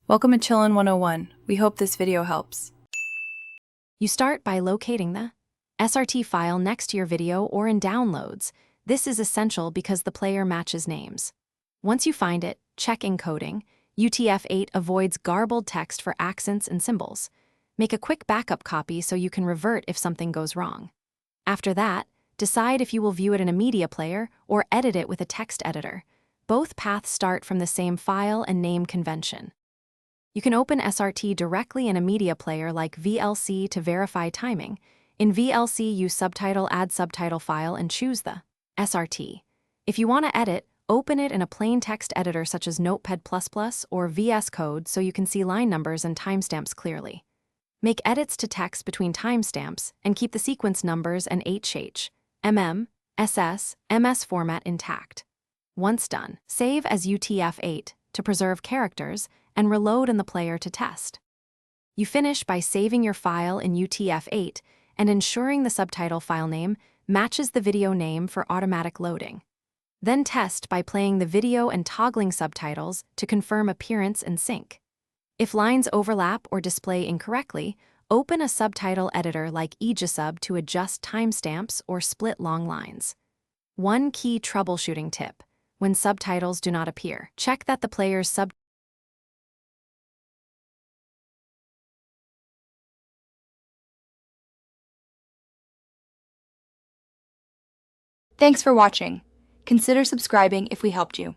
Welcome to Chillin' 101. We hope this video helps. You start by locating the SRT file next to your video or in downloads. This is essential because the player matches names. Once you find it, check encoding. UTF-8 avoids garbled text for accents and symbols. Make a quick backup copy so you can revert if something goes wrong. After that, decide if you will view it in a media player or edit it with a text editor. Both paths start from the same file and name convention. You can open SRT directly in a media player like VLC to verify timing. In VLC, use Subtitle Add Subtitle file and choose the SRT. If you want to edit, open it in a plain text editor such as Notepad++ or VS Code so you can see line numbers and timestamps clearly. Make edits to text between timestamps and keep the sequence numbers and HH, MM, SS, MS format intact. Once done, save as UTF-8 to preserve characters and reload in the player to test. You finish by saving your file in UTF-8 and ensuring the subtitle file name matches the video name for automatic loading. Then test by playing the video and toggling subtitles to confirm appearance and sync. If lines overlap or display incorrectly, open a subtitle editor like Egisub to adjust timestamps or split long lines. One key troubleshooting tip: when subtitles do not appear, check that the player's Thanks for watching. Consider subscribing if we helped you.